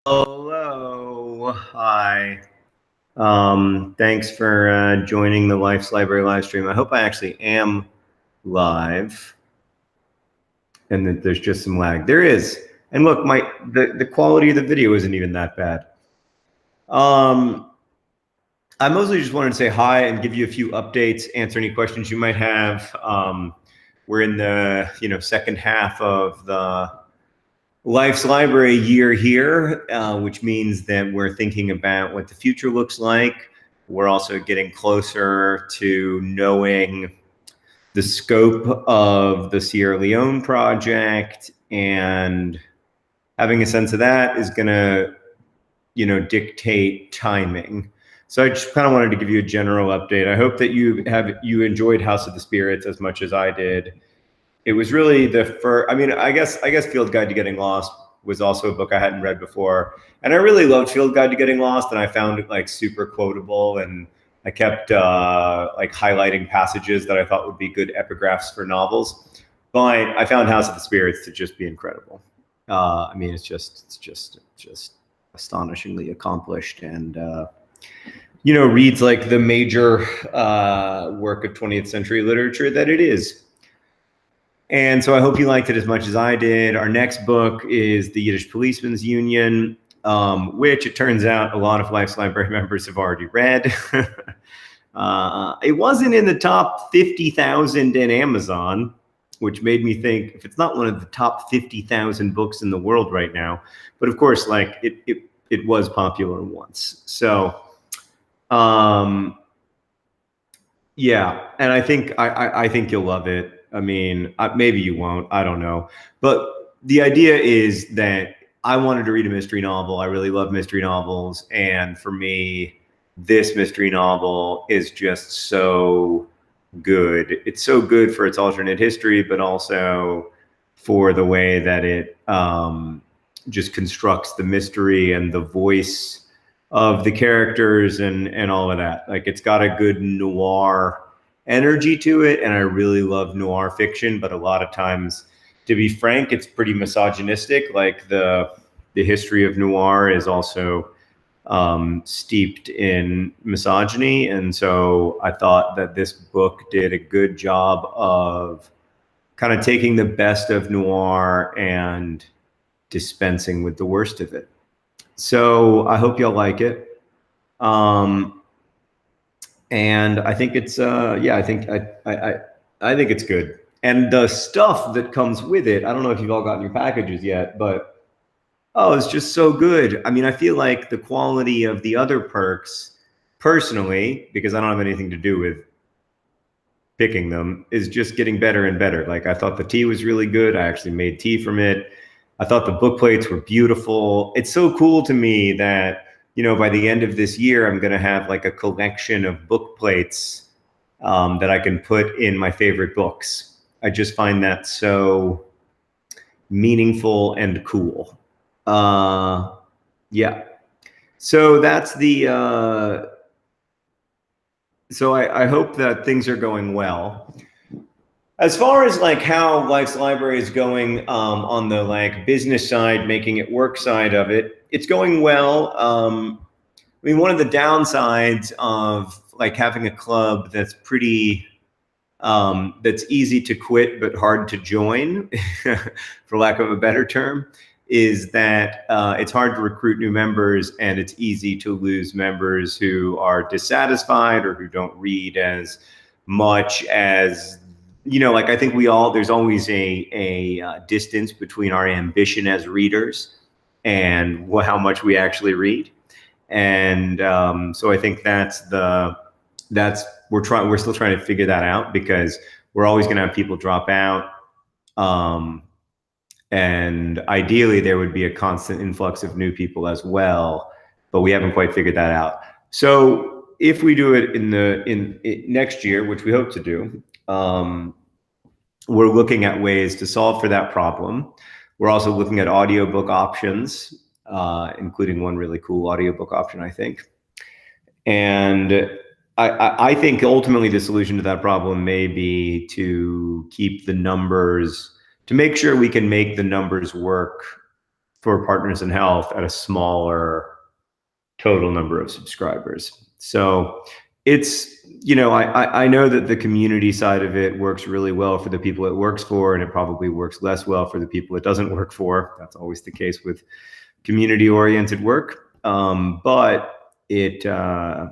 Hello, hi. Thanks for joining the Life's Library live stream. I hope I actually am live and that there's just some lag. There is. And look, the quality of the video isn't even that bad. I mostly just wanted to say hi and give you a few updates, answer any questions you might have. We're in the second half of the Life's Library year here, which means that we're thinking about what the future looks like. We're also getting closer to knowing the scope of the Sierra Leone project, and having a sense of that is going to, dictate timing. So I just kind of wanted to give you a general update. I hope that you enjoyed House of the Spirits as much as I did. It was really the first. I mean, I guess Field Guide to Getting Lost was also a book I hadn't read before, and I really loved Field Guide to Getting Lost, and I found it like super quotable, and I kept like highlighting passages that I thought would be good epigraphs for novels. But I found House of the Spirits to just be incredible. I mean, it's just astonishingly accomplished, and reads like the major work of 20th century literature that it is. And so I hope you liked it as much as I did. Our next book is The Yiddish Policemen's Union, which it turns out a lot of Life's Library members have already read. It wasn't in the top 50,000 in Amazon, which made me think if it's not one of the top 50,000 books in the world right now. But of course, like it was popular once. So yeah, and I think you'll love it. I mean, maybe you won't. I don't know. But the idea is that I wanted to read a mystery novel. I really love mystery novels. And for me, this mystery novel is just so good. It's so good for its alternate history, but also for the way that it just constructs the mystery and the voice of the characters and all of that. Like, it's got a good noir energy to it, and I really love noir fiction, but a lot of times, to be frank, it's pretty misogynistic. Like the history of noir is also steeped in misogyny, and so I thought that this book did a good job of kind of taking the best of noir and dispensing with the worst of it. So I hope y'all like it. And I think it's I think it's good. And the stuff that comes with it, I don't know if you've all gotten your packages yet, but it's just so good. I mean, I feel like the quality of the other perks, personally, because I don't have anything to do with picking them, is just getting better and better. Like, I thought the tea was really good. I actually made tea from it. I thought the book plates were beautiful. It's so cool to me that by the end of this year, I'm going to have like a collection of book plates that I can put in my favorite books. I just find that so meaningful and cool. Yeah. So that's the, so I hope that things are going well. As far as like how Life's Library is going on the like business side, making it work side of it, it's going well. I mean, one of the downsides of like having a club that's pretty, that's easy to quit but hard to join, for lack of a better term, is that it's hard to recruit new members, and it's easy to lose members who are dissatisfied or who don't read as much as, like, I think there's always a distance between our ambition as readers and how much we actually read. And so I think we're still trying to figure that out, because we're always going to have people drop out. And ideally there would be a constant influx of new people as well, but we haven't quite figured that out. So if we do it in next year, which we hope to do, we're looking at ways to solve for that problem. We're also looking at audiobook options, including one really cool audiobook option, I think. And I think ultimately the solution to that problem may be to keep the numbers, to make sure we can make the numbers work for Partners in Health at a smaller total number of subscribers. So it's, I know that the community side of it works really well for the people it works for, and it probably works less well for the people it doesn't work for. That's always the case with community-oriented work. But it, I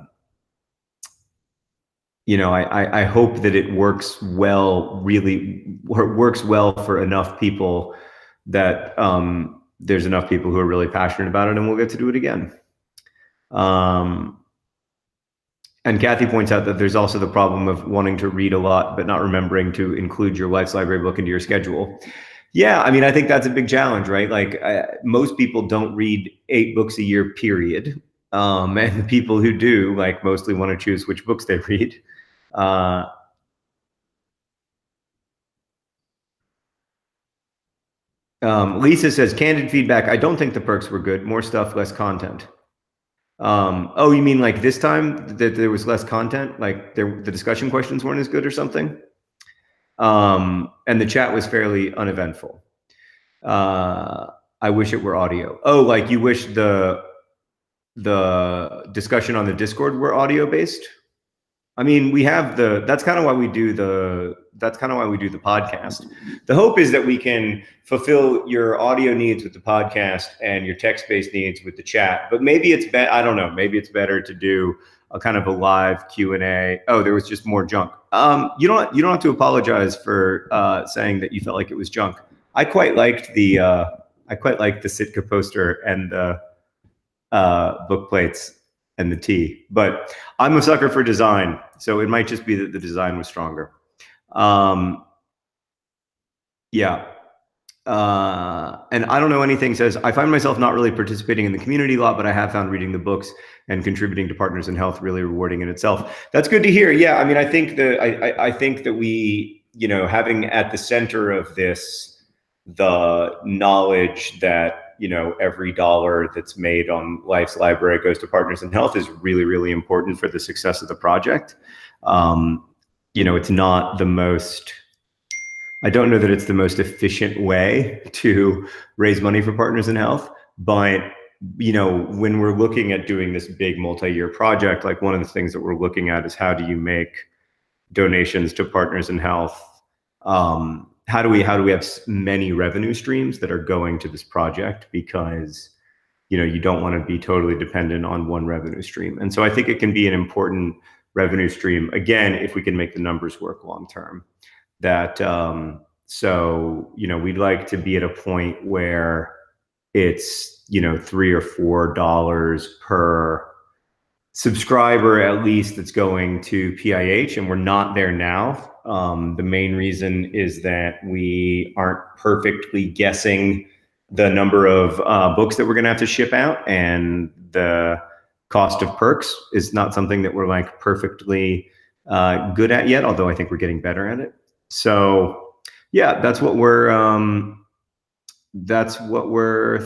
hope that it works well, really works well for enough people that there's enough people who are really passionate about it, and we'll get to do it again. And Kathy points out that there's also the problem of wanting to read a lot, but not remembering to include your Life's Library book into your schedule. Yeah, I mean, I think that's a big challenge, right? Like most people don't read 8 books a year, period. And the people who do, like, mostly want to choose which books they read. Lisa says, candid feedback. I don't think the perks were good. More stuff, less content. Oh, you mean like this time that there was less content? Like the discussion questions weren't as good or something? And the chat was fairly uneventful. I wish it were audio. Oh, like you wish the discussion on the Discord were audio based? I mean, we have that's kind of why we do the podcast. The hope is that we can fulfill your audio needs with the podcast and your text-based needs with the chat. But maybe it's I don't know, maybe it's better to do a kind of a live Q&A. Oh, there was just more junk. You don't have to apologize for saying that you felt like it was junk. I quite liked the Sitka poster and the book plates and the tea, but I'm a sucker for design, so it might just be that the design was stronger. Yeah. And I don't know anything says, I find myself not really participating in the community a lot, but I have found reading the books and contributing to Partners in Health really rewarding in itself. That's good to hear. Yeah, I mean, I think that we, having at the center of this, the knowledge that, every dollar that's made on Life's Library goes to Partners in Health is really, really important for the success of the project. It's not the most, I don't know that it's the most efficient way to raise money for Partners in Health, but when we're looking at doing this big multi-year project, like one of the things that we're looking at is how do you make donations to Partners in Health? How do we have many revenue streams that are going to this project? Because you don't want to be totally dependent on one revenue stream. And so I think it can be an important revenue stream, again, if we can make the numbers work long term. That we'd like to be at a point where it's $3 or $4 per subscriber at least that's going to PIH, and we're not there now. The main reason is that we aren't perfectly guessing the number of books that we're going to have to ship out, and the cost of perks is not something that we're like perfectly good at yet, although I think we're getting better at it. So yeah, that's what we're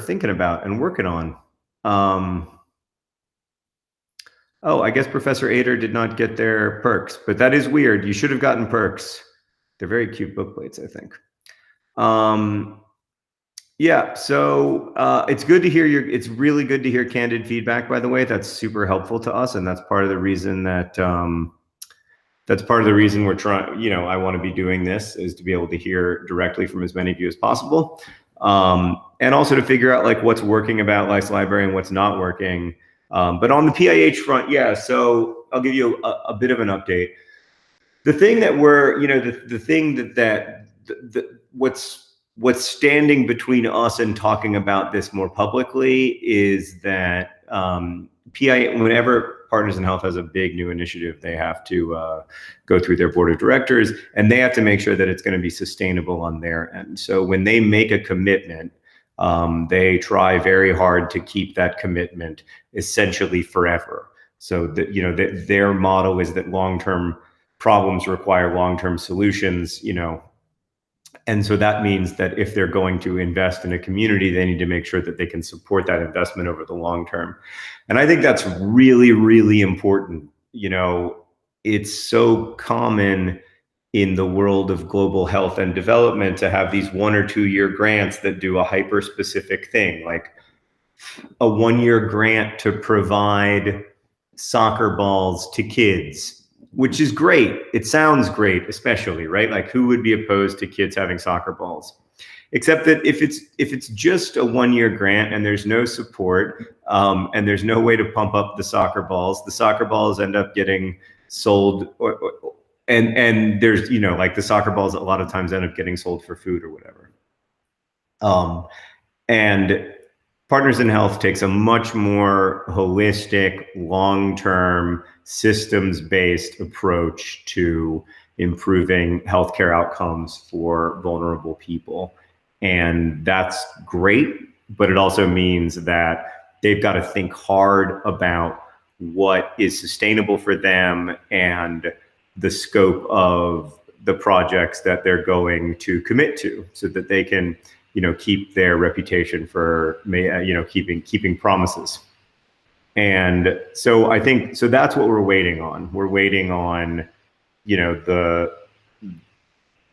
thinking about and working on. Oh, I guess Professor Ader did not get their perks, but that is weird. You should have gotten perks. They're very cute book plates, I think. Yeah, so it's good to hear it's really good to hear candid feedback, by the way. That's super helpful to us, and that's part of the reason that we're trying, I want to be doing this, is to be able to hear directly from as many of you as possible. And also to figure out like what's working about Life's Library and what's not working. But on the PIH front, yeah, so I'll give you a bit of an update. The thing that we're, the thing what's standing between us and talking about this more publicly is that whenever Partners in Health has a big new initiative, they have to go through their board of directors, and they have to make sure that it's going to be sustainable on their end. So when they make a commitment, they try very hard to keep that commitment essentially forever. So that their motto is that long-term problems require long-term solutions. And so that means that if they're going to invest in a community, they need to make sure that they can support that investment over the long term. And I think that's really, really important. It's so common in the world of global health and development to have these 1 or 2 year grants that do a hyper specific thing, like a 1 year grant to provide soccer balls to kids, which is great. It sounds great, especially, right? Like, who would be opposed to kids having soccer balls? Except that if it's just a 1 year grant and there's no support, and there's no way to pump up the soccer balls end up getting sold, and there's, you know, like the soccer balls a lot of times end up getting sold for food or whatever. And Partners in Health takes a much more holistic, long-term, systems-based approach to improving healthcare outcomes for vulnerable people. And that's great, but it also means that they've got to think hard about what is sustainable for them and the scope of the projects that they're going to commit to, so that they can, you know, keep their reputation for, you know, keeping promises. And so I think, so that's what we're waiting on. We're waiting on, you know,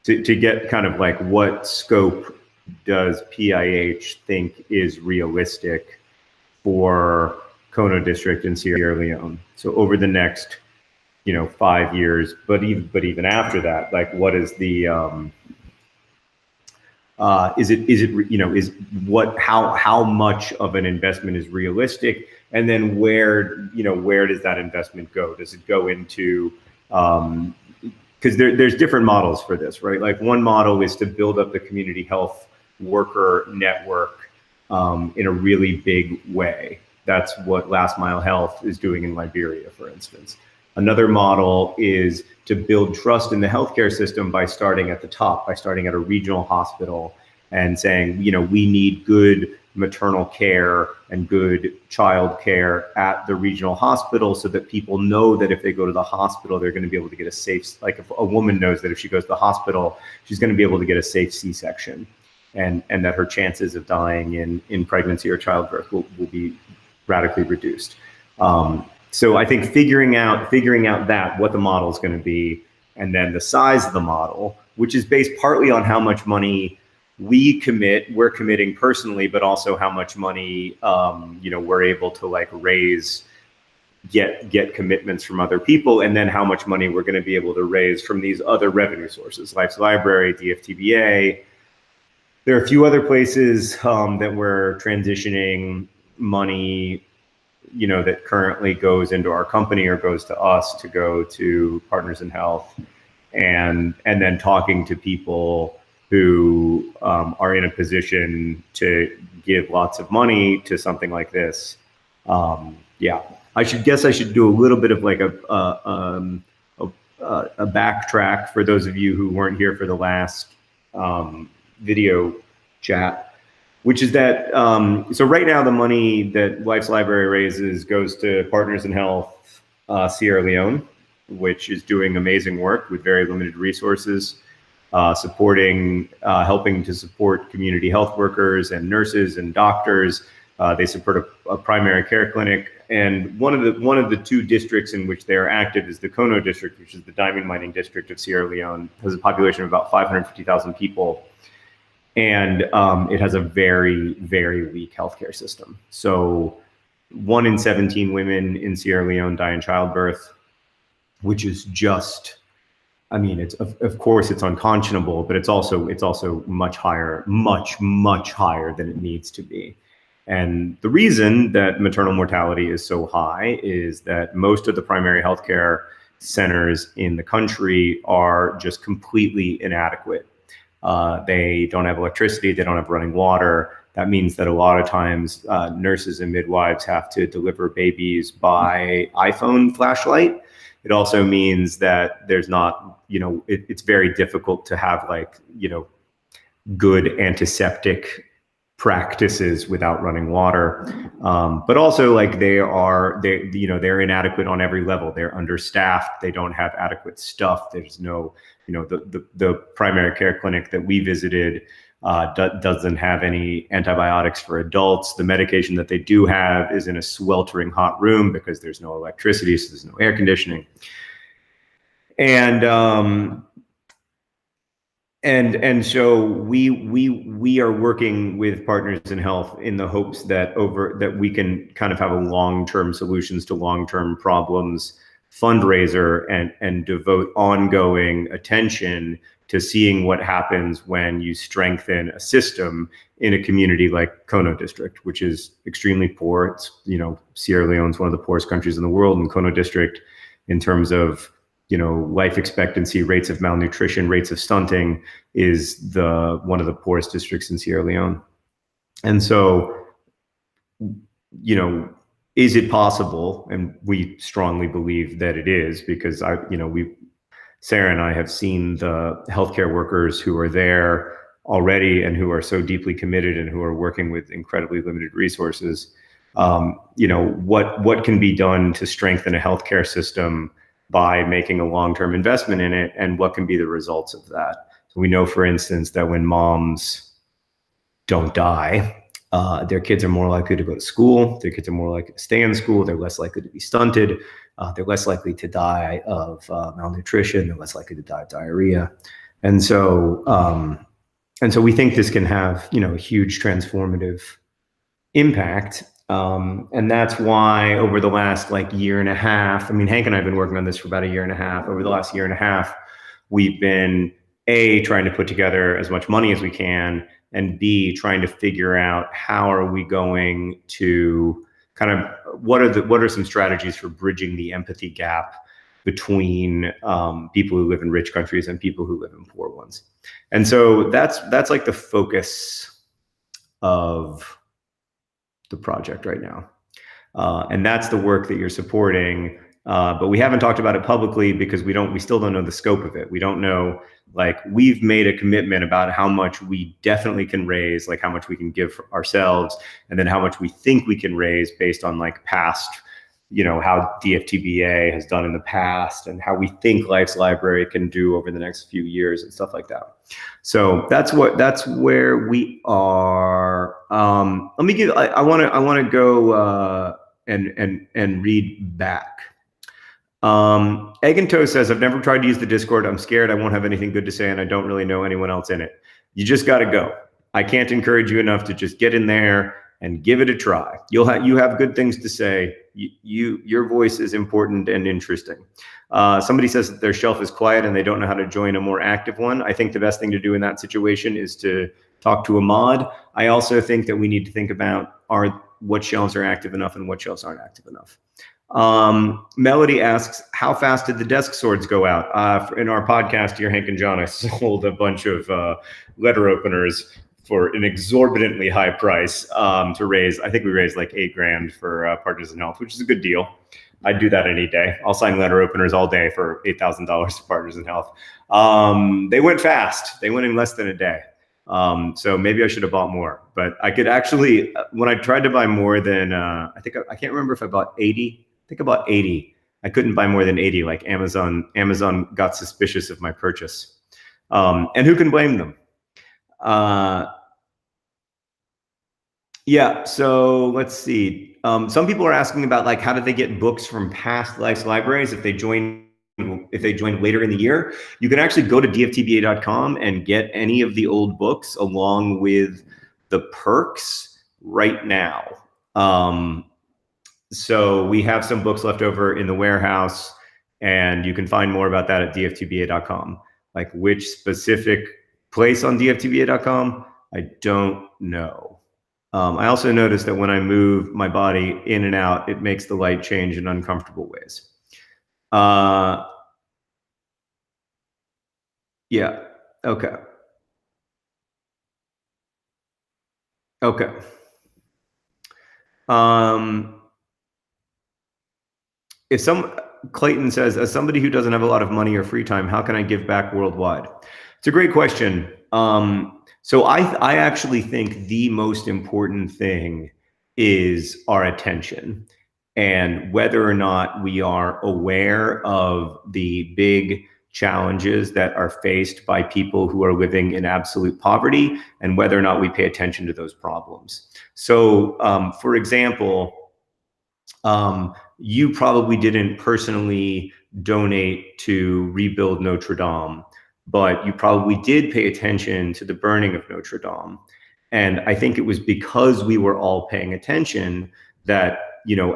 to get kind of like, what scope does PIH think is realistic for Kono District in Sierra Leone? So over the next, you know, 5 years, but even after that, like, what is the how much of an investment is realistic, and then where does that investment go? Does it go into, because there's different models for this, right? Like, one model is to build up the community health worker network in a really big way. That's what Last Mile Health is doing in Liberia, for instance. Another model is to build trust in the healthcare system by starting at the top, by starting at a regional hospital and saying, you know, we need good maternal care and good child care at the regional hospital, so that people know that if they go to the hospital, they're going to be able to get a safe, like, if a woman knows that if she goes to the hospital, she's going to be able to get a safe C-section, and that her chances of dying in pregnancy or childbirth will be radically reduced. So I think figuring out that, what the model is going to be, and then the size of the model, which is based partly on how much money we're committing personally, but also how much money, you know, we're able to like raise, get commitments from other people, and then how much money we're going to be able to raise from these other revenue sources, Life's Library, DFTBA. There are a few other places that we're transitioning money, you know, that currently goes into our company or goes to us to go to Partners in Health, and then talking to people who are in a position to give lots of money to something like this. Yeah, I should do a little bit of like a backtrack for those of you who weren't here for the last video chat, which is that, so right now the money that Life's Library raises goes to Partners in Health Sierra Leone, which is doing amazing work with very limited resources, helping to support community health workers and nurses and doctors. They support a primary care clinic, and one of the two districts in which they are active is the Kono District, which is the diamond mining district of Sierra Leone. It has a population of about 550,000 people. And it has a very, very weak healthcare system. So 1 in 17 women in Sierra Leone die in childbirth, which is just, I mean, it's of course it's unconscionable, but it's also much higher, much higher than it needs to be. And the reason that maternal mortality is so high is that most of the primary healthcare centers in the country are just completely inadequate. They don't have electricity, they don't have running water. That means that a lot of times nurses and midwives have to deliver babies by iPhone flashlight. It also means that there's not, you know, it's very difficult to have like, you know, good antiseptic practices without running water. But also like they're inadequate on every level. They're understaffed. They don't have adequate stuff. There's no, you know, the primary care clinic that we visited doesn't have any antibiotics for adults. The medication that they do have is in a sweltering hot room because there's no electricity, so there's no air conditioning. And And so we are working with Partners in Health in the hopes that we can kind of have a long-term solutions to long-term problems fundraiser and devote ongoing attention to seeing what happens when you strengthen a system in a community like Kono District, which is extremely poor. It's, Sierra Leone's one of the poorest countries in the world, and Kono District, in terms of life expectancy, rates of malnutrition, rates of stunting, is one of the poorest districts in Sierra Leone. And so, is it possible? And we strongly believe that it is, because Sarah and I have seen the healthcare workers who are there already and who are so deeply committed and who are working with incredibly limited resources. What can be done to strengthen a healthcare system by making a long-term investment in it, and what can be the results of that? So we know, for instance, that when moms don't die, their kids are more likely to go to school, their kids are more likely to stay in school, they're less likely to be stunted, they're less likely to die of malnutrition, they're less likely to die of diarrhea. And so we think this can have, a huge transformative impact. And that's why over the last year and a half, Hank and I have been working on this for about a year and a half. Over the last year and a half, we've been trying to put together as much money as we can, and B, trying to figure out how are we going to what are some strategies for bridging the empathy gap between people who live in rich countries and people who live in poor ones. And so that's the focus of the project right now. And that's the work that you're supporting. But we haven't talked about it publicly because we still don't know the scope of it. We don't know, we've made a commitment about how much we definitely can raise, how much we can give for ourselves, and then how much we think we can raise based on past, how DFTBA has done in the past and how we think Life's Library can do over the next few years and stuff like that. So that's where we are. I want to go and read back. Egg and Toast says, I've never tried to use the Discord. I'm scared I won't have anything good to say, and I don't really know anyone else in it. You just got to go. I can't encourage you enough to just get in there and give it a try. You have good things to say. Your voice is important and interesting. Somebody says that their shelf is quiet and they don't know how to join a more active one. I think the best thing to do in that situation is to talk to a mod. I also think that we need to think about what shelves are active enough and what shelves aren't active enough. Melody asks, how fast did the desk swords go out? In our podcast here, Hank and John, I sold a bunch of letter openers for an exorbitantly high price to raise. I think we raised $8,000 for Partners in Health, which is a good deal. I'd do that any day. I'll sign letter openers all day for $8,000 to Partners in Health. They went fast. They went in less than a day. So maybe I should have bought more, but I could actually, when I tried to buy more than, I can't remember if I bought 80. I think I bought 80. I couldn't buy more than 80. Amazon got suspicious of my purchase. And who can blame them? Yeah, so let's see. Some people are asking about how do they get books from past Life's Libraries if they join later in the year. You can actually go to dftba.com and get any of the old books along with the perks right now. So we have some books left over in the warehouse, and you can find more about that at dftba.com. Which specific place on dftba.com, I don't know. I also noticed that when I move my body in and out, it makes the light change in uncomfortable ways. Yeah, okay. Okay. Clayton says, as somebody who doesn't have a lot of money or free time, how can I give back worldwide? It's a great question. So I actually think the most important thing is our attention, and whether or not we are aware of the big challenges that are faced by people who are living in absolute poverty, and whether or not we pay attention to those problems. So, for example, you probably didn't personally donate to rebuild Notre Dame, but you probably did pay attention to the burning of Notre Dame. And I think it was because we were all paying attention that,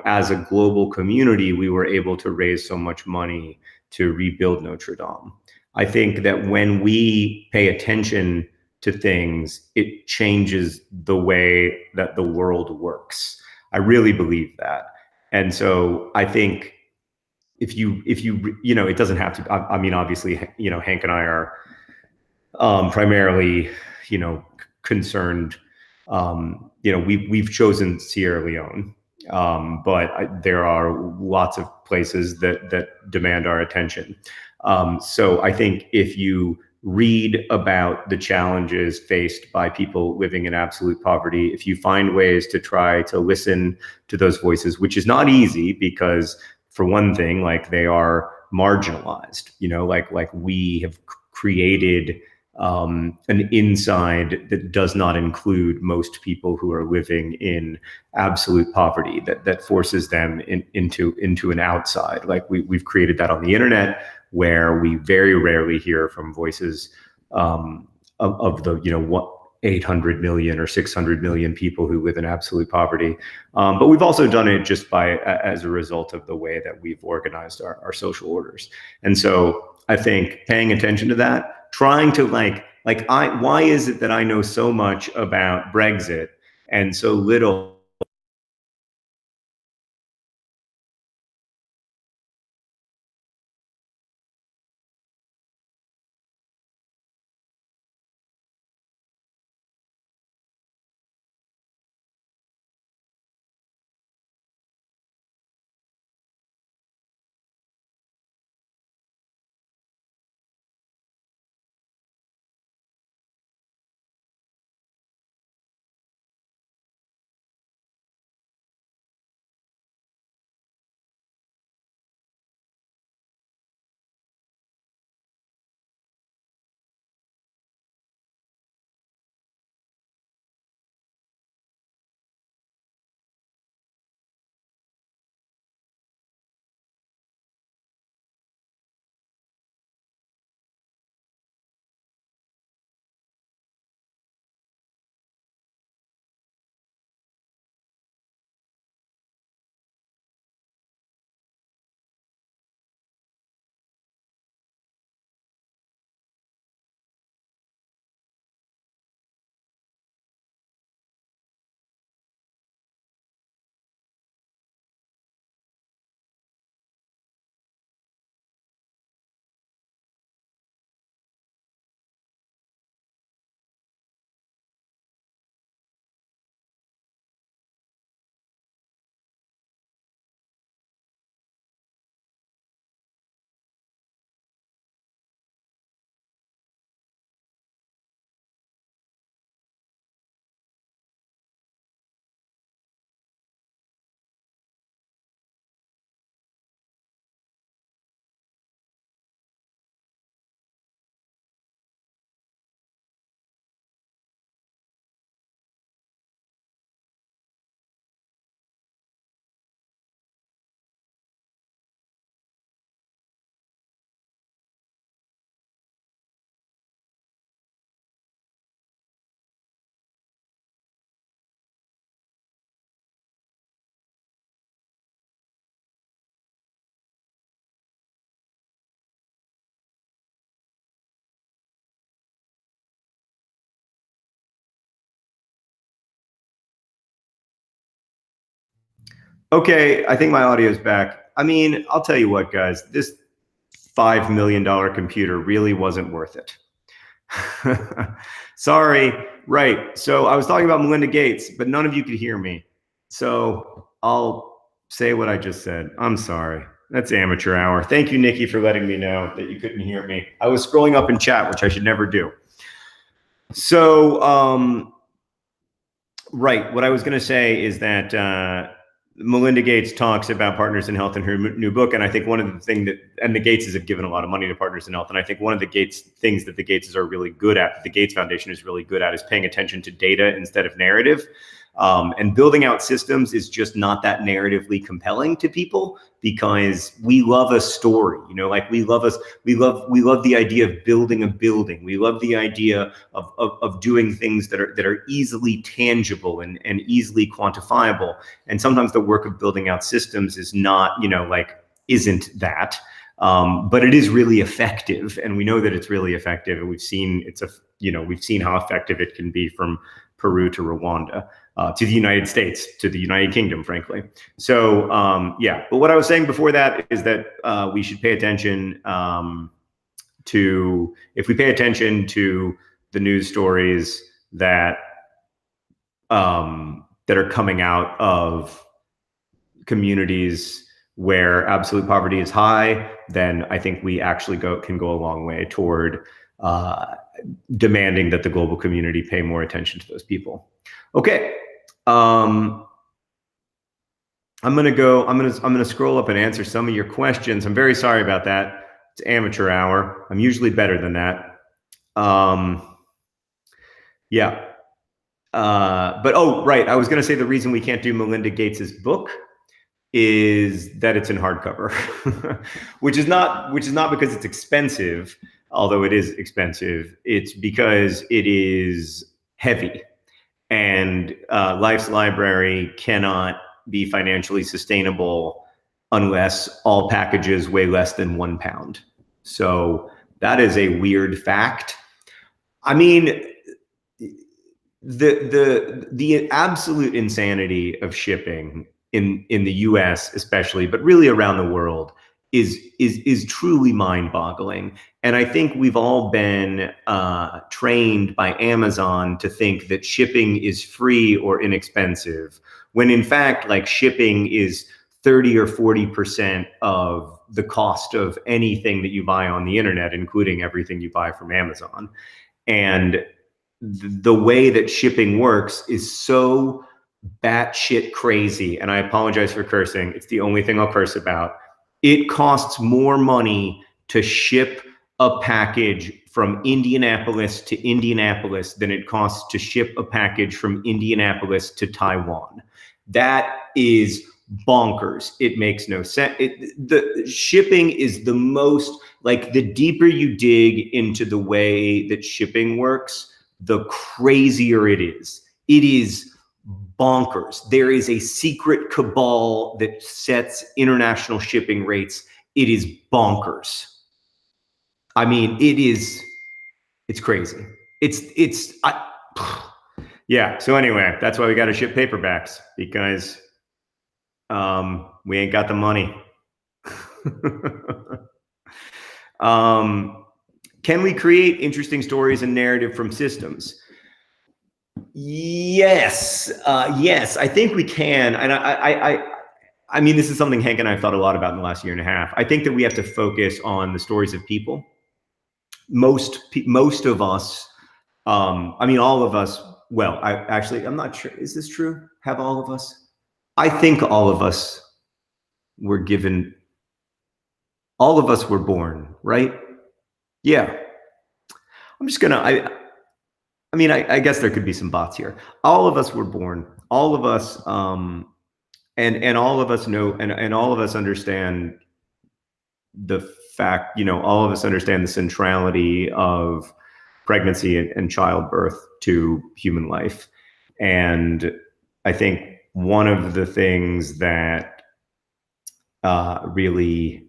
as a global community, we were able to raise so much money to rebuild Notre Dame. I think that when we pay attention to things, it changes the way that the world works. I really believe that. And so I think if you, it doesn't have to, I mean, obviously, Hank and I are primarily, concerned, we've chosen Sierra Leone, but there are lots of places that demand our attention. So I think if you read about the challenges faced by people living in absolute poverty, if you find ways to try to listen to those voices, which is not easy because, for one thing, like, they are marginalized, like we have created an inside that does not include most people who are living in absolute poverty, that forces them into an outside. Like, we've created that on the internet, where we very rarely hear from voices of the 800 million or 600 million people who live in absolute poverty. But we've also done it just as a result of the way that we've organized our social orders. And so I think paying attention to that, trying to why is it that I know so much about Brexit and so little Okay, I think my audio is back. I mean, I'll tell you what, guys, this $5 million computer really wasn't worth it. Sorry. Right. So I was talking about Melinda Gates, but none of you could hear me. So I'll say what I just said. I'm sorry. That's amateur hour. Thank you, Nikki, for letting me know that you couldn't hear me. I was scrolling up in chat, which I should never do. So, right. What I was going to say is that Melinda Gates talks about Partners in Health in her new book. And I think one of the things and the Gateses have given a lot of money to Partners in Health. And I think one of the things that the Gateses are really good at, the Gates Foundation is really good at, is paying attention to data instead of narrative. And building out systems is just not that narratively compelling to people because we love a story, like we love the idea of building a building. We love the idea of doing things that are easily tangible and easily quantifiable. And sometimes the work of building out systems is not, isn't that. But it is really effective, and we know that it's really effective, and we've seen we've seen how effective it can be from Peru to Rwanda, to the United States, to the United Kingdom, frankly. So yeah, but what I was saying before that is that we should pay attention if we pay attention to the news stories that are coming out of communities where absolute poverty is high, then I think we actually can go a long way toward demanding that the global community pay more attention to those people. Okay, I'm gonna scroll up and answer some of your questions. I'm very sorry about that. It's amateur hour. I'm usually better than that. Yeah. But oh, right. I was gonna say the reason we can't do Melinda Gates's book is that it's in hardcover, which is not because it's expensive, although it is expensive. It's because it is heavy, and Life's Library cannot be financially sustainable unless all packages weigh less than 1 pound. So that is a weird fact. I mean, the absolute insanity of shipping in the US especially, but really around the world, is truly mind-boggling. And I think we've all been trained by Amazon to think that shipping is free or inexpensive, when in fact, like, shipping is 30 or 40% of the cost of anything that you buy on the internet, including everything you buy from Amazon. And the way that shipping works is so batshit crazy, and I apologize for cursing. It's the only thing I'll curse about. It costs more money to ship a package from Indianapolis to Indianapolis than it costs to ship a package from Indianapolis to Taiwan. That is bonkers. It makes no sense. The shipping is the most, like, the deeper you dig into the way that shipping works, the crazier it is. It is bonkers. There is a secret cabal that sets international shipping rates. It is bonkers. I mean, it's crazy. Yeah. So anyway, that's why we got to ship paperbacks, because we ain't got the money. Can we create interesting stories and narrative from systems? Yes, yes, I think we can. And I mean, this is something Hank and I have thought a lot about in the last year and a half. I think that we have to focus on the stories of people. Most of us, I mean, all of us, well, I'm not sure. Is this true? Have all of us? I think all of us were born, right? Yeah. I'm just gonna, I mean, I guess there could be some bots here. All of us were born. All of us, and all of us know, and all of us understand the fact, all of us understand the centrality of pregnancy and childbirth to human life. And I think one of the things that really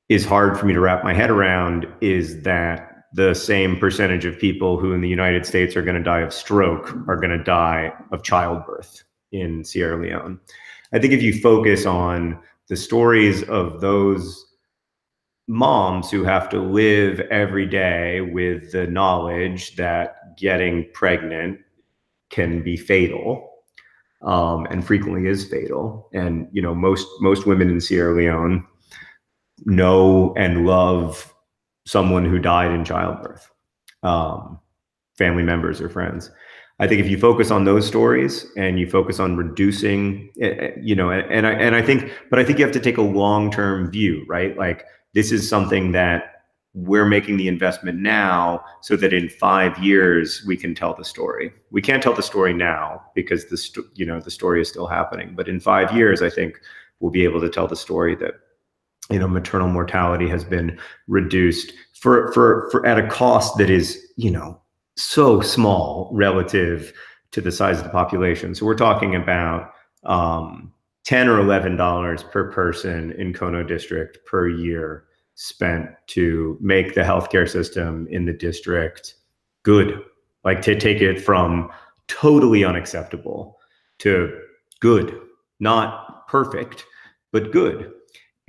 is hard for me to wrap my head around is that the same percentage of people who in the United States are going to die of stroke are going to die of childbirth in Sierra Leone. I think if you focus on the stories of those moms who have to live every day with the knowledge that getting pregnant can be fatal, and frequently is fatal. And, most women in Sierra Leone know and love someone who died in childbirth, family members or friends. I think if you focus on those stories and you focus on reducing, I think you have to take a long-term view, right? Like, this is something that we're making the investment now so that in 5 years we can tell the story. We can't tell the story now because the story is still happening. But in 5 years, I think we'll be able to tell the story that maternal mortality has been reduced for at a cost that is so small relative to the size of the population. So we're talking about $10 or $11 per person in Kono district per year spent to make the healthcare system in the district good, like to take it from totally unacceptable to good, not perfect, but good.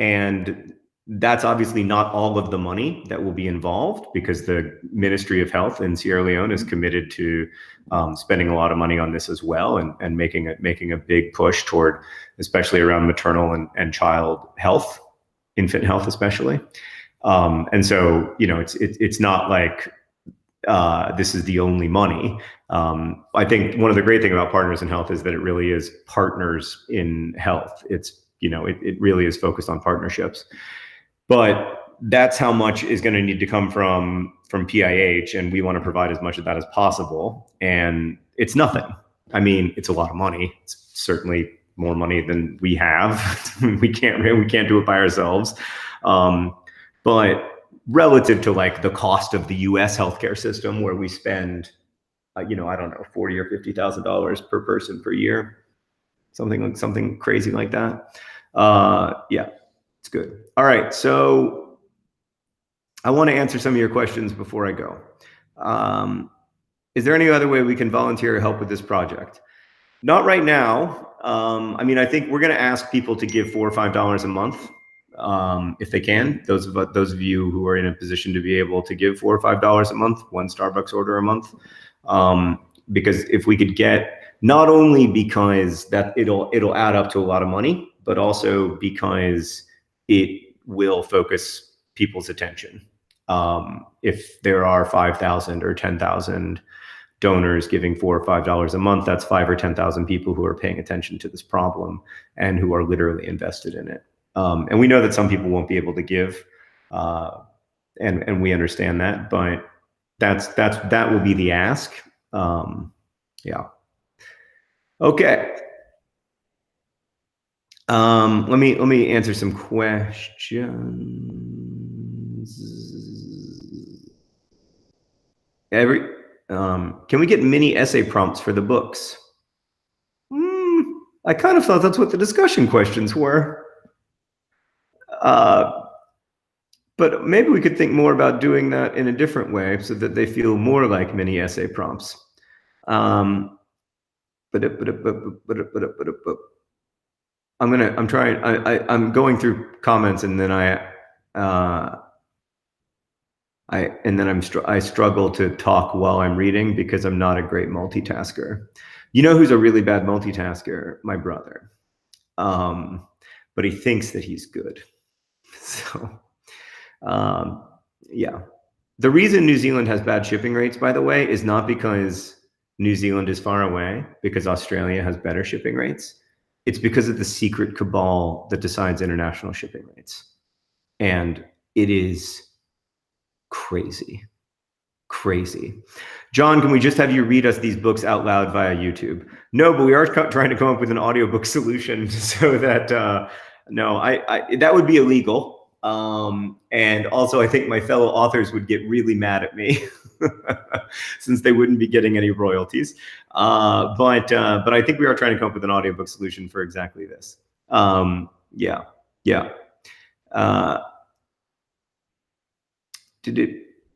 And that's obviously not all of the money that will be involved, because the Ministry of Health in Sierra Leone is committed to spending a lot of money on this as well, and making a big push toward, especially around maternal and child health, infant health especially. And so, it's not like this is the only money. I think one of the great things about Partners in Health is that it really is partners in health. It's, it really is focused on partnerships. But that's how much is going to need to come from PIH, and we want to provide as much of that as possible. And it's nothing. I mean, it's a lot of money. It's certainly more money than we have. we can't do it by ourselves. But relative to like the cost of the U.S. healthcare system, where we spend, I don't know, $40,000 or $50,000 per person per year, something crazy like that. Yeah. It's good. All right. So I want to answer some of your questions before I go. Is there any other way we can volunteer or help with this project? Not right now. I mean, I think we're going to ask people to give $4 or $5 a month, if they can. Those of you who are in a position to be able to give $4 or $5 a month, one Starbucks order a month, because if we could get, not only because that it'll add up to a lot of money, but also because it will focus people's attention. If there are 5,000 or 10,000 donors giving $4 or $5 a month, that's 5,000 or 10,000 people who are paying attention to this problem and who are literally invested in it. And we know that some people won't be able to give, and we understand that, but that will be the ask. Yeah. Okay. Let me answer some questions. Can we get mini essay prompts for the books? I kind of thought that's what the discussion questions were. But maybe we could think more about doing that in a different way so that they feel more like mini essay prompts. I'm going through comments, and then I struggle to talk while I'm reading because I'm not a great multitasker. You know who's a really bad multitasker? My brother. But he thinks that he's good. So, yeah. The reason New Zealand has bad shipping rates, by the way, is not because New Zealand is far away, because Australia has better shipping rates. It's because of the secret cabal that decides international shipping rates. And it is crazy. Crazy. John, can we just have you read us these books out loud via YouTube? No, but we are trying to come up with an audiobook solution so that, no, that would be illegal. And also I think my fellow authors would get really mad at me since they wouldn't be getting any royalties. But I think we are trying to come up with an audiobook solution for exactly this. Yeah.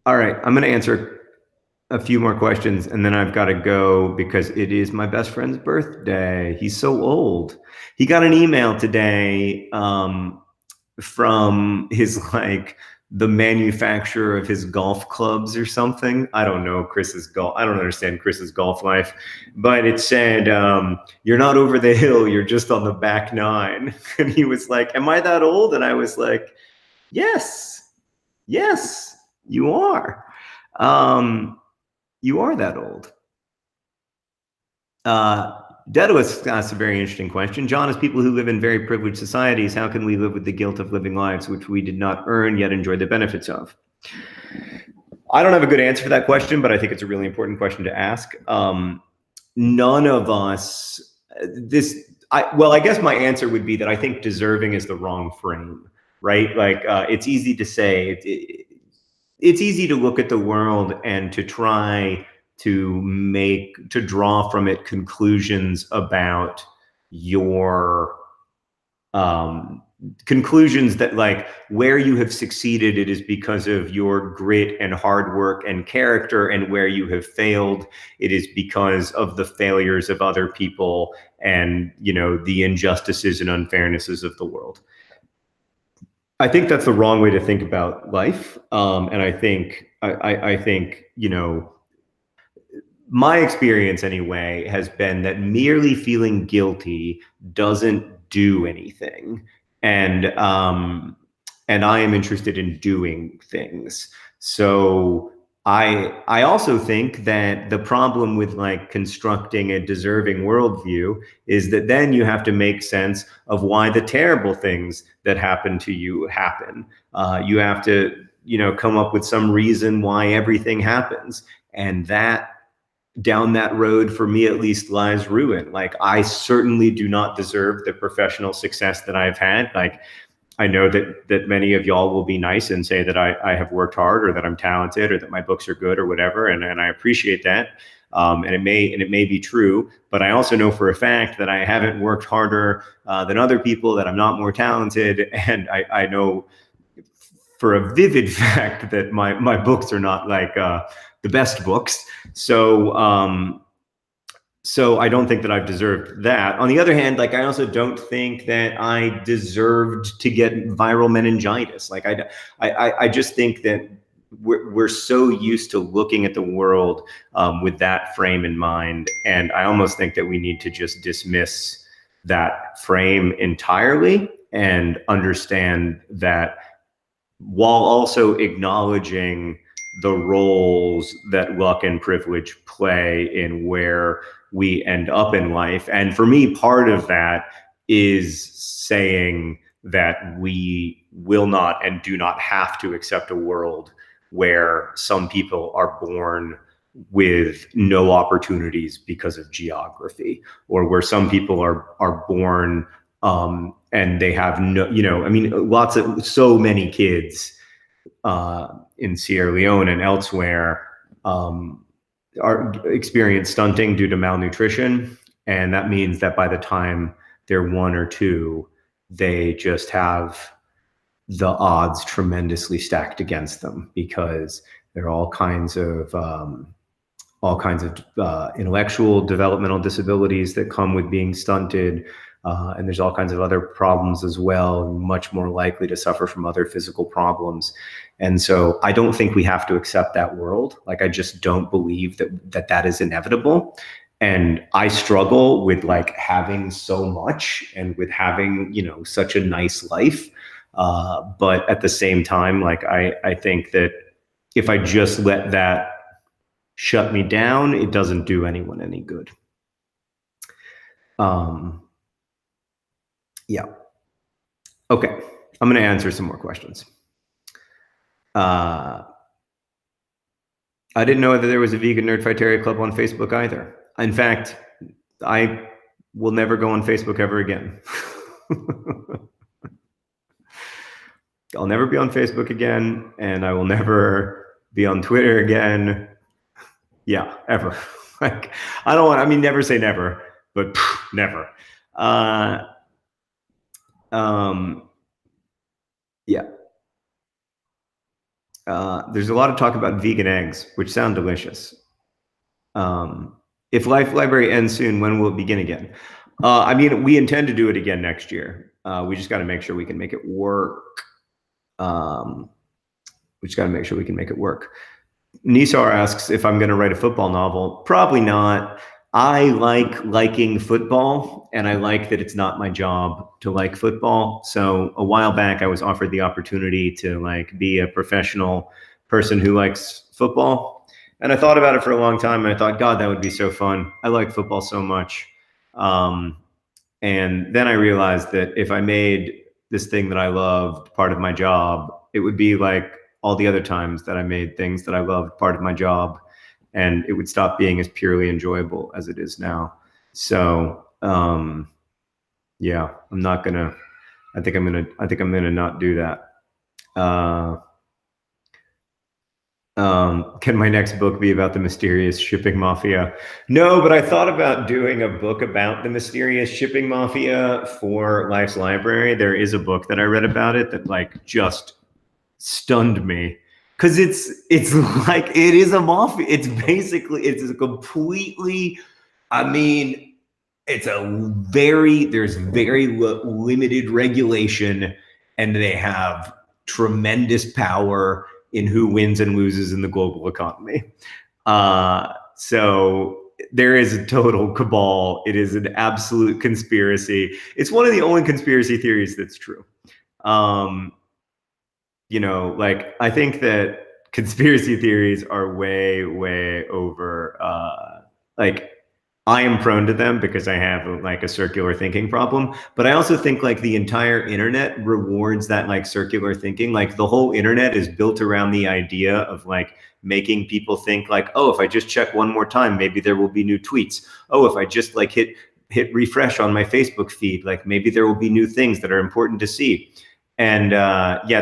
All right, I'm gonna answer a few more questions, and then I've got to go because it is my best friend's birthday. He's so old. He got an email today from his, like, the manufacturer of his golf clubs or something. I don't know Chris's golf. I don't understand Chris's golf life, but it said, "You're not over the hill. You're just on the back nine." And he was like, "Am I that old?" And I was like, "Yes, you are. You are that old." Daedalus asked a very interesting question. John, as people who live in very privileged societies, how can we live with the guilt of living lives which we did not earn yet enjoy the benefits of? I don't have a good answer for that question, but I think it's a really important question to ask. None of us, I guess my answer would be that I think deserving is the wrong frame, right? Like, it's easy to say, it's easy to look at the world and to try to draw from it conclusions about your, conclusions that, like, where you have succeeded, it is because of your grit and hard work and character, and where you have failed, it is because of the failures of other people and, you know, the injustices and unfairnesses of the world. I think that's the wrong way to think about life. And I think, you know, my experience anyway has been that merely feeling guilty doesn't do anything. And I am interested in doing things. So I also think that the problem with, like, constructing a deserving worldview is that then you have to make sense of why the terrible things that happen to you happen. You have to, you know, come up with some reason why everything happens. And that, down that road, for me at least, lies ruin. Like, I certainly do not deserve the professional success that I've had. Like, I know that many of y'all will be nice and say that I have worked hard, or that I'm talented, or that my books are good, or whatever, and I appreciate that. And it may be true, but I also know for a fact that I haven't worked harder than other people, that I'm not more talented, and I know for a vivid fact that my books are not like the best books. So I don't think that I've deserved that. On the other hand, like, I also don't think that I deserved to get viral meningitis. Like, I just think that we're so used to looking at the world with that frame in mind. And I almost think that we need to just dismiss that frame entirely and understand that, while also acknowledging the roles that luck and privilege play in where we end up in life. And for me, part of that is saying that we will not and do not have to accept a world where some people are born with no opportunities because of geography, or where some people are born and they have no, you know, I mean, so many kids in Sierra Leone and elsewhere experience stunting due to malnutrition. And that means that by the time they're 1 or 2, they just have the odds tremendously stacked against them, because there are all kinds of intellectual developmental disabilities that come with being stunted. And there's all kinds of other problems as well, much more likely to suffer from other physical problems. And so I don't think we have to accept that world. Like, I just don't believe that is inevitable. And I struggle with, like, having so much and with having, you know, such a nice life. But at the same time, like, I think that if I just let that shut me down, it doesn't do anyone any good. Yeah. Okay. I'm going to answer some more questions. I didn't know that there was a vegan Nerdfighteria club on Facebook either. In fact, I will never go on Facebook ever again. I'll never be on Facebook again, and I will never be on Twitter again. Yeah, ever. Like, never say never, but never. Yeah. There's a lot of talk about vegan eggs, which sound delicious. If Life Library ends soon, when will it begin again? I mean, we intend to do it again next year. We just got to make sure we can make it work. Nisar asks if I'm going to write a football novel. Probably not. I like liking football, and I like that it's not my job to like football. So a while back, I was offered the opportunity to, like, be a professional person who likes football. And I thought about it for a long time, and I thought, God, that would be so fun. I like football so much. And then I realized that if I made this thing that I loved part of my job, it would be like all the other times that I made things that I loved part of my job, and it would stop being as purely enjoyable as it is now. So yeah, I'm not gonna. I think I'm gonna not do that. Can my next book be about the mysterious shipping mafia? No, but I thought about doing a book about the mysterious shipping mafia for Life's Library. There is a book that I read about it that like just stunned me, because it's like it is a mafia. It's a completely, I mean, it's there's very limited regulation, and they have tremendous power in who wins and loses in the global economy. So there is a total cabal. It is an absolute conspiracy. It's one of the only conspiracy theories that's true. You know, like I think that conspiracy theories are way, way over, like I am prone to them because I have like a circular thinking problem, but I also think like the entire internet rewards that like circular thinking. Like the whole internet is built around the idea of like making people think like, oh, if I just check one more time, maybe there will be new tweets. Oh, if I just like hit refresh on my Facebook feed, like maybe there will be new things that are important to see. And yeah,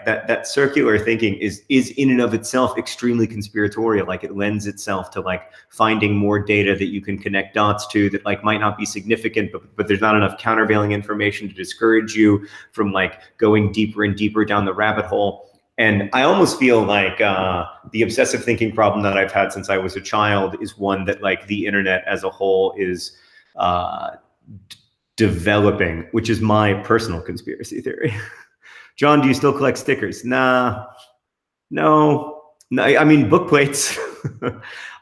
that circular thinking is in and of itself extremely conspiratorial. Like it lends itself to like finding more data that you can connect dots to that like might not be significant, but there's not enough countervailing information to discourage you from like going deeper and deeper down the rabbit hole. And I almost feel like the obsessive thinking problem that I've had since I was a child is one that like the internet as a whole is developing, which is my personal conspiracy theory. John, do you still collect stickers? Nah, no. I mean, book plates.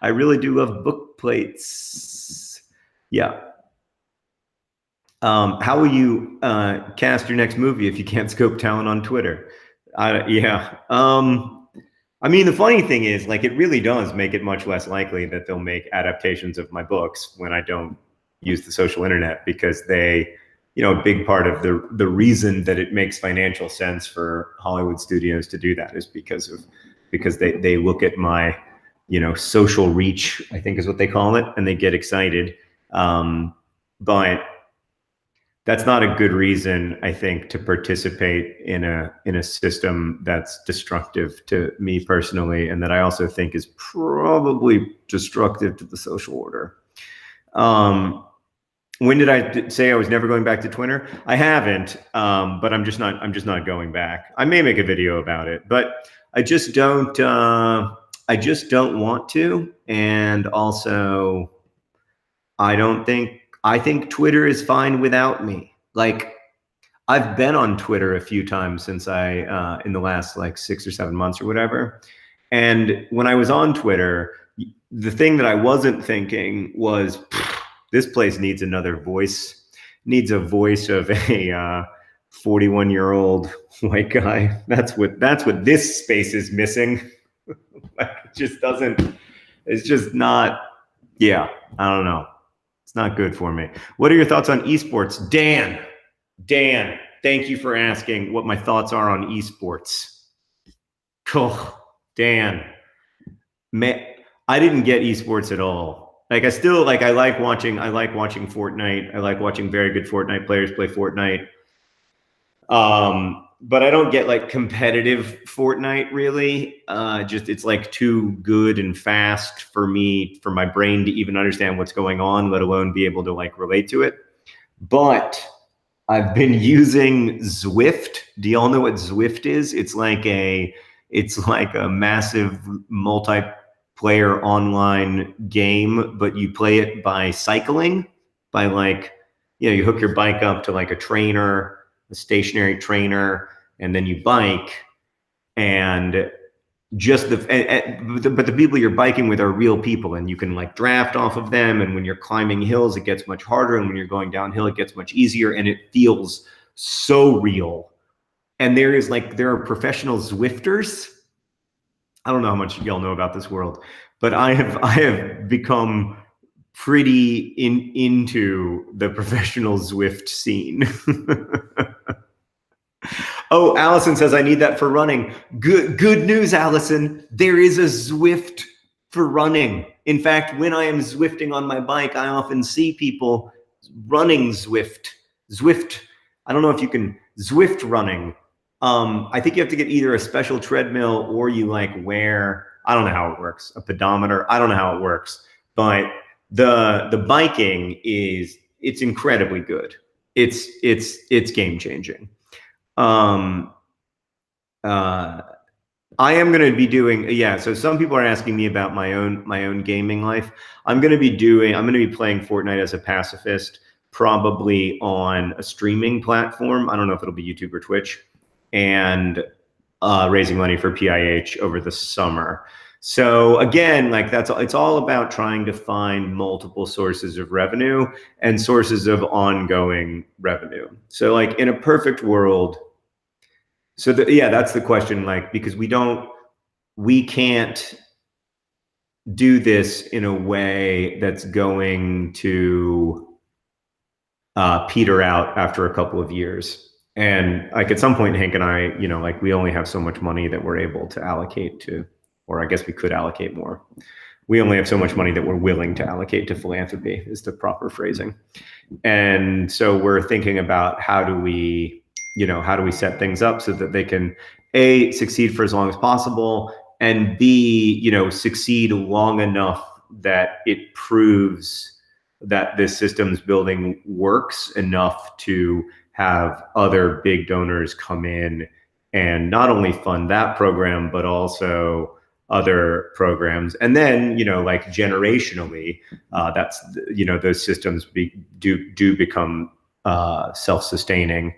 I really do love book plates. Yeah. How will you cast your next movie if you can't scope talent on Twitter? Yeah. I mean, the funny thing is, like, it really does make it much less likely that they'll make adaptations of my books when I don't use the social internet, because they, you know, a big part of the reason that it makes financial sense for Hollywood studios to do that is because they look at my, you know, social reach, I think is what they call it, and they get excited. But that's not a good reason, I think, to participate in a system that's destructive to me personally, and that I also think is probably destructive to the social order. When did I say I was never going back to Twitter? I haven't, but I'm just not going back. I may make a video about it, but I just don't want to. And also, I think Twitter is fine without me. Like, I've been on Twitter a few times since in the last like 6 or 7 months or whatever. And when I was on Twitter, the thing that I wasn't thinking was, this place needs another voice, needs a voice of a 41-year-old white guy. That's what this space is missing. Like, it just doesn't, it's just not, yeah, I don't know. It's not good for me. What are your thoughts on esports? Dan, thank you for asking what my thoughts are on esports. Cool. Dan, man, I didn't get esports at all. Like, I still like, I like watching Fortnite. I like watching very good Fortnite players play Fortnite. But I don't get like competitive Fortnite really. Just, it's like too good and fast for me, for my brain to even understand what's going on, let alone be able to like relate to it. But I've been using Zwift. Do y'all know what Zwift is? It's like a massive multiplayer online game, but you play it by cycling, by like, you know, you hook your bike up to like a trainer, a stationary trainer, and then you bike, and just but the people you're biking with are real people, and you can like draft off of them. And when you're climbing hills, it gets much harder. And when you're going downhill, it gets much easier, and it feels so real. And there are professional Zwifters. I don't know how much y'all know about this world, but I have become pretty into the professional Zwift scene. Oh, Allison says, I need that for running. Good news, Allison. There is a Zwift for running. In fact, when I am Zwifting on my bike, I often see people running Zwift. Zwift. I don't know if you can Zwift running. I think you have to get either a special treadmill or you like wear, I don't know how it works, a pedometer. I don't know how it works, but the biking it's incredibly good. It's game changing. I am going to be doing, yeah. So some people are asking me about my own gaming life. I'm going to be playing Fortnite as a pacifist, probably on a streaming platform. I don't know if it'll be YouTube or Twitch, and raising money for PIH over the summer. So again, like it's all about trying to find multiple sources of revenue and sources of ongoing revenue. So like in a perfect world, so that's the question, like, because we can't do this in a way that's going to peter out after a couple of years. And like at some point, Hank and I, like we only have so much money that we're able to allocate to, or I guess we could allocate more. We only have so much money that we're willing to allocate to philanthropy is the proper phrasing. And so we're thinking about how do we set things up so that they can A, succeed for as long as possible, and B, succeed long enough that it proves that this systems building works enough to have other big donors come in and not only fund that program, but also other programs. And then, like generationally, that's, those systems do become self-sustaining,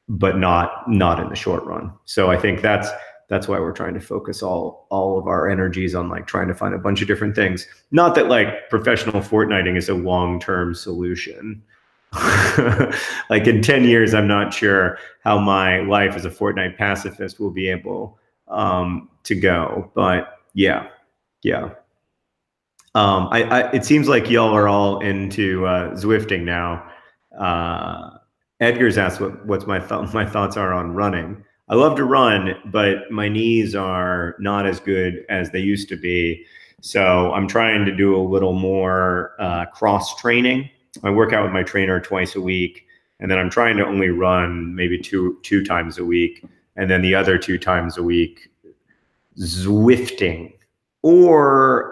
but not in the short run. So I think that's why we're trying to focus all of our energies on like trying to find a bunch of different things. Not that like professional Fortniting is a long-term solution. Like in 10 years, I'm not sure how my life as a Fortnite pacifist will be able to go, but yeah. It seems like y'all are all into Zwifting now. Edgar's asked what's my thoughts are on running. I love to run, but my knees are not as good as they used to be. So I'm trying to do a little more cross training. I work out with my trainer twice a week, and then I'm trying to only run maybe two times a week, and then the other 2 times a week Zwifting or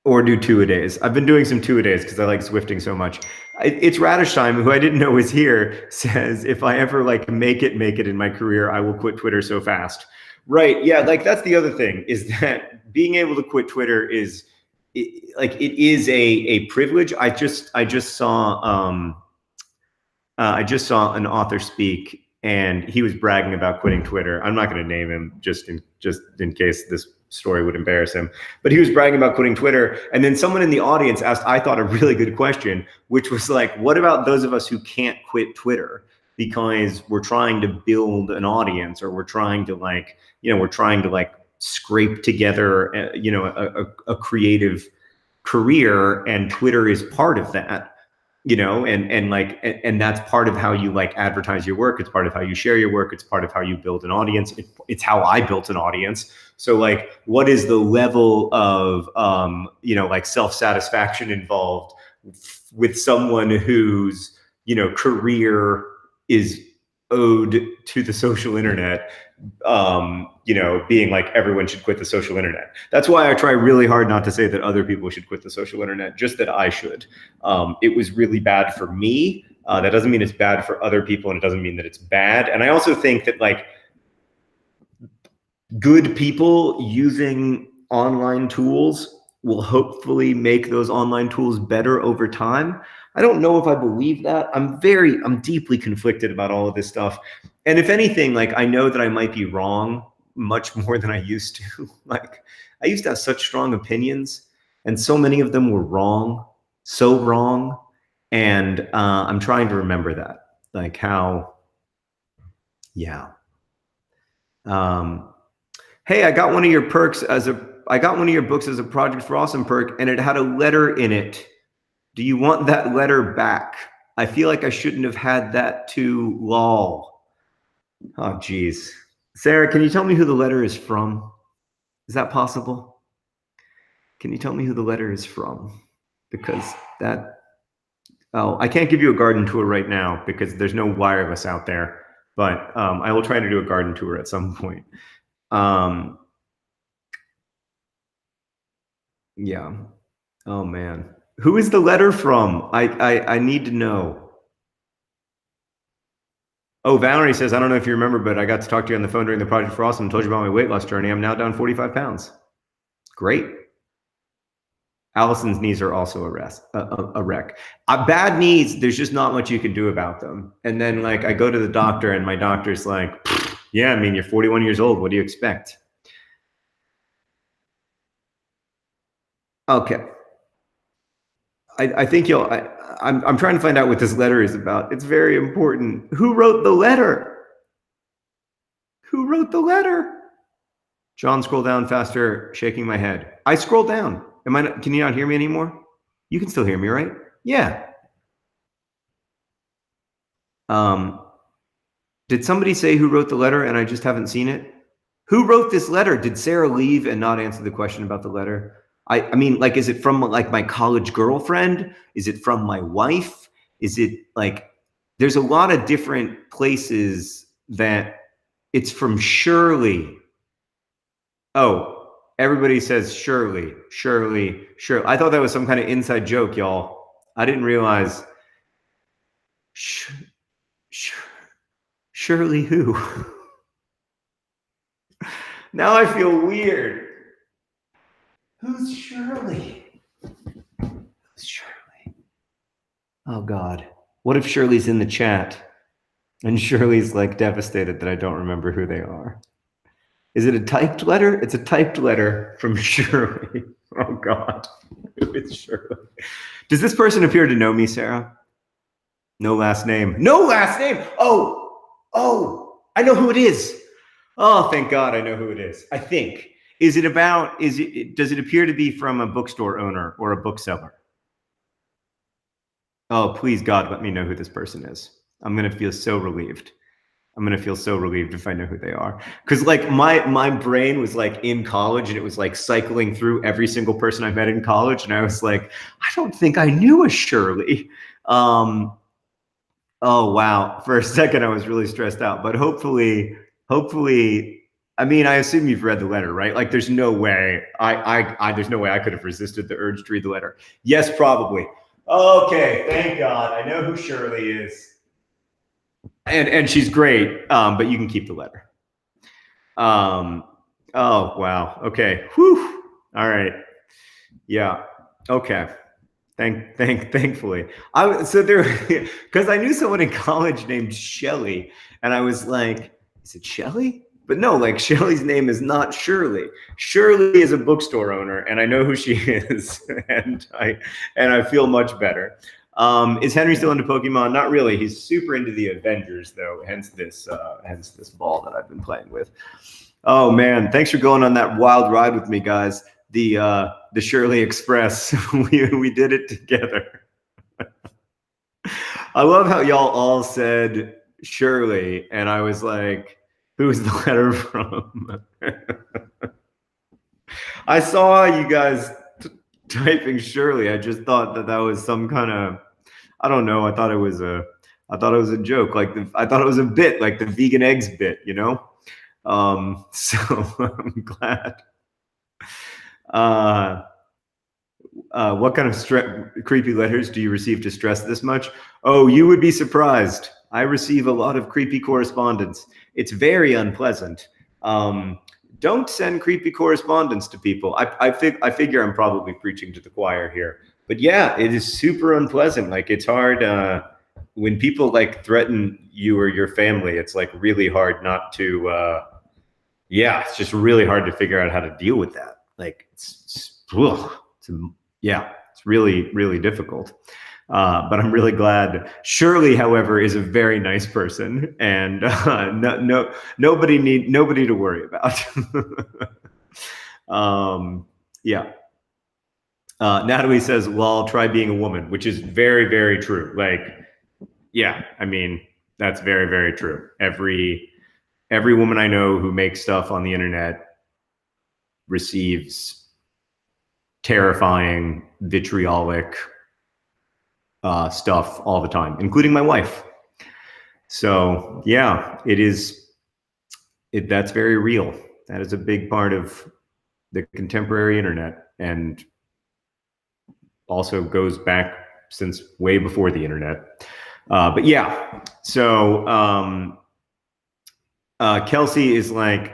do 2-a-days. I've been doing some 2-a-days because I like Zwifting so much. It's Radish Time, who I didn't know was here, says, if I ever like make it in my career, I will quit Twitter so fast. Right. Yeah. Like that's the other thing, is that being able to quit Twitter is it is a privilege. I just saw an author speak, and he was bragging about quitting Twitter. I'm not going to name him just in case this story would embarrass him, but he was bragging about quitting Twitter. And then someone in the audience asked, I thought, a really good question, which was like, what about those of us who can't quit Twitter because we're trying to build an audience, or we're trying to scrape together, a creative career, and Twitter is part of that. And that's part of how you like advertise your work. It's part of how you share your work. It's part of how you build an audience. It's how I built an audience. So like, what is the level of, like self-satisfaction involved with someone whose, career is owed to the social internet, being like, everyone should quit the social internet. That's why I try really hard not to say that other people should quit the social internet, just that I should. It was really bad for me. That doesn't mean it's bad for other people, and it doesn't mean that it's bad. And I also think that like good people using online tools will hopefully make those online tools better over time. I don't know if I believe that. I'm deeply conflicted about all of this stuff. And if anything, like, I know that I might be wrong much more than I used to. Like, I used to have such strong opinions, and so many of them were wrong, so wrong. And I'm trying to remember that, like how, yeah. Hey, I got one of your perks as a I got one of your books as a project for Awesome Perk, and it had a letter in it. Do you want that letter back? I feel like I shouldn't have had that too, lol. Oh, geez. Sarah, can you tell me who the letter is from? Is that possible? Can you tell me who the letter is from? Because that, oh, I can't give you a garden tour right now because there's no wireless out there, but I will try to do a garden tour at some point. Yeah. Oh man. Who is the letter from? I need to know. Oh, Valerie says, I don't know if you remember, but I got to talk to you on the phone during the Project for Awesome. Told you about my weight loss journey. I'm now down 45 pounds. Great. Allison's knees are also a wreck. Bad knees, there's just not much you can do about them. And then like I go to the doctor and my doctor's like, yeah, I mean, you're 41 years old. What do you expect? Okay. I think I'm trying to find out what this letter is about. It's very important. Who wrote the letter? Who wrote the letter? John, scroll down faster, shaking my head. I scroll down. Can you not hear me anymore? You can still hear me, right? Yeah. Did somebody say who wrote the letter and I just haven't seen it? Who wrote this letter? Did Sarah leave and not answer the question about the letter? I mean, like, is it from like my college girlfriend? Is it from my wife? Is it like, there's a lot of different places that it's from. Shirley. Oh, everybody says Shirley. I thought that was some kind of inside joke, y'all. I didn't realize. Shirley who? Now I feel weird. Who's Shirley? Who's Shirley? Oh God. What if Shirley's in the chat and Shirley's like devastated that I don't remember who they are? Is it a typed letter? It's a typed letter from Shirley. Oh God. Who is Shirley? Does this person appear to know me, Sarah? No last name. No last name. Oh, I know who it is. Oh, thank God I know who it is. I think. Does it appear to be from a bookstore owner or a bookseller? Oh, please God, let me know who this person is. I'm going to feel so relieved. I'm going to feel so relieved if I know who they are. Because like my brain was like in college and it was like cycling through every single person I met in college. And I was like, I don't think I knew a Shirley. Oh, wow. For a second, I was really stressed out. But hopefully, I mean, I assume you've read the letter, right? Like there's no way there's no way I could have resisted the urge to read the letter. Yes, probably. Okay, thank God. I know who Shirley is. And she's great, but you can keep the letter. Oh, wow. Okay. Whew. All right. Yeah. Okay. Thankfully. Because I knew someone in college named Shelly, and I was like, is it Shelly? But no, like Shelley's name is not Shirley. Shirley is a bookstore owner, and I know who she is, and I feel much better. Is Henry still into Pokemon? Not really. He's super into the Avengers, though. Hence this ball that I've been playing with. Oh man, thanks for going on that wild ride with me, guys. The Shirley Express. we did it together. I love how y'all all said Shirley, and I was like, who's the letter from? I saw you guys typing Shirley. I just thought that was some kind of, I don't know. I thought it was a joke. Like I thought it was a bit, like the vegan eggs bit, you know? So I'm glad. What kind of creepy letters do you receive to stress this much? Oh, you would be surprised. I receive a lot of creepy correspondence. It's very unpleasant. Don't send creepy correspondence to people. I figure I'm probably preaching to the choir here, but yeah, it is super unpleasant. Like it's hard when people like threaten you or your family. It's like really hard not to. Yeah, it's just really hard to figure out how to deal with that. Like it's really, really difficult. But I'm really glad. Shirley, however, is a very nice person, and nobody to worry about. Yeah. Natalie says, "Well, try being a woman," which is very, very true. Like, yeah, I mean, that's very, very true. Every woman I know who makes stuff on the internet receives terrifying, vitriolic stuff all the time, including my wife. So yeah, that's very real. That is a big part of the contemporary internet, and also goes back since way before the internet. But yeah, so Kelsey is like,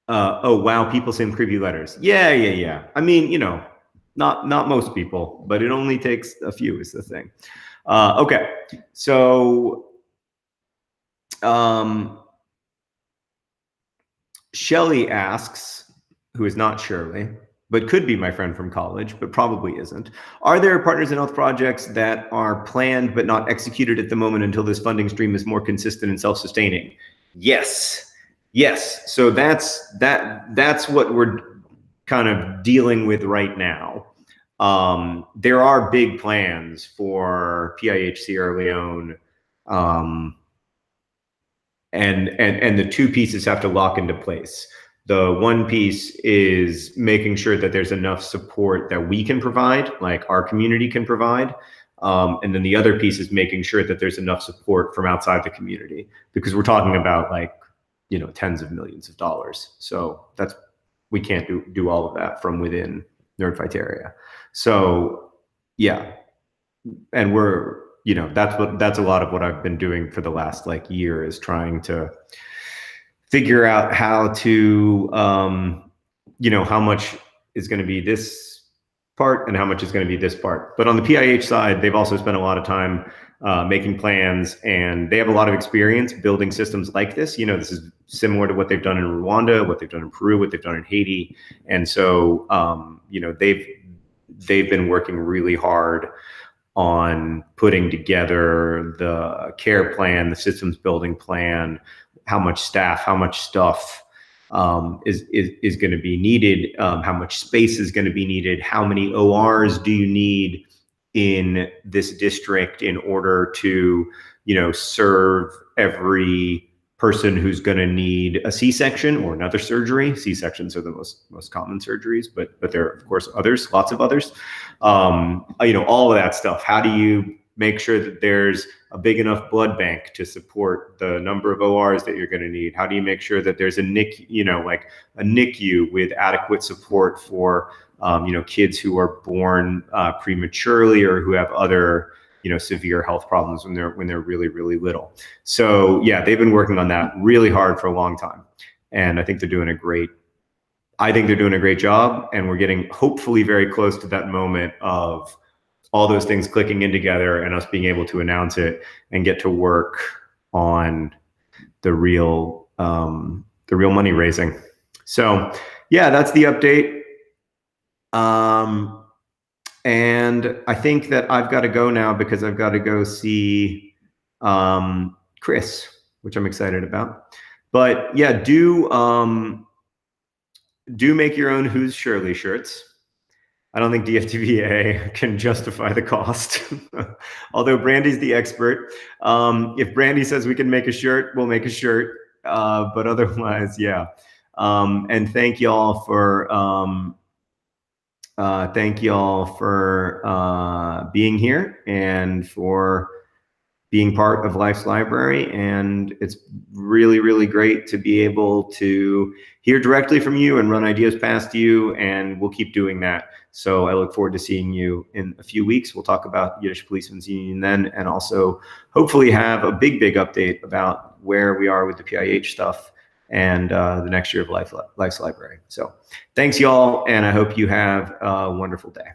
oh wow, people send creepy letters. Yeah. I mean, not most people, but it only takes a few is the thing. Okay, so Shelly asks, who is not Shirley, but could be my friend from college, but probably isn't. Are there Partners in Health projects that are planned but not executed at the moment until this funding stream is more consistent and self-sustaining? Yes. So that's what we're kind of dealing with right now. There are big plans for PIH Sierra Leone, and the two pieces have to lock into place. The one piece is making sure that there's enough support that we can provide, like our community can provide. And then the other piece is making sure that there's enough support from outside the community, because we're talking about like, tens of millions of dollars. So we can't do all of that from within Nerdfighteria. So yeah, and that's a lot of what I've been doing for the last year, is trying to figure out how to, how much is going to be this part and how much is going to be this part. But on the PIH side, they've also spent a lot of time making plans, and they have a lot of experience building systems like this. This is similar to what they've done in Rwanda, what they've done in Peru, what they've done in Haiti. And so, they've been working really hard on putting together the care plan, the systems building plan, how much staff, how much stuff is going to be needed, how much space is going to be needed, how many ORs do you need in this district in order to, serve every person who's going to need a C-section or another surgery. C-sections are the most common surgeries, but there are of course others, lots of others. All of that stuff. How do you make sure that there's a big enough blood bank to support the number of ORs that you're going to need? How do you make sure that there's a NICU with adequate support for kids who are born prematurely or who have other severe health problems when they're really, really little. So yeah, they've been working on that really hard for a long time, and I think they're doing a great job, and we're getting hopefully very close to that moment of all those things clicking in together and us being able to announce it and get to work on the real money raising. So yeah, that's the update. And I think that I've got to go now, because I've got to go see Chris, which I'm excited about. But yeah, do make your own Who's Shirley shirts. I don't think DFTBA can justify the cost, although Brandy's the expert. If Brandy says we can make a shirt, we'll make a shirt. But otherwise, yeah. And thank y'all for being here and for being part of Life's Library. And it's really, really great to be able to hear directly from you and run ideas past you, and we'll keep doing that. So I look forward to seeing you in a few weeks. We'll talk about Yiddish Policemen's Union then, and also hopefully have a big update about where we are with the PIH stuff and the next year of Life's Library. So thanks y'all, and I hope you have a wonderful day.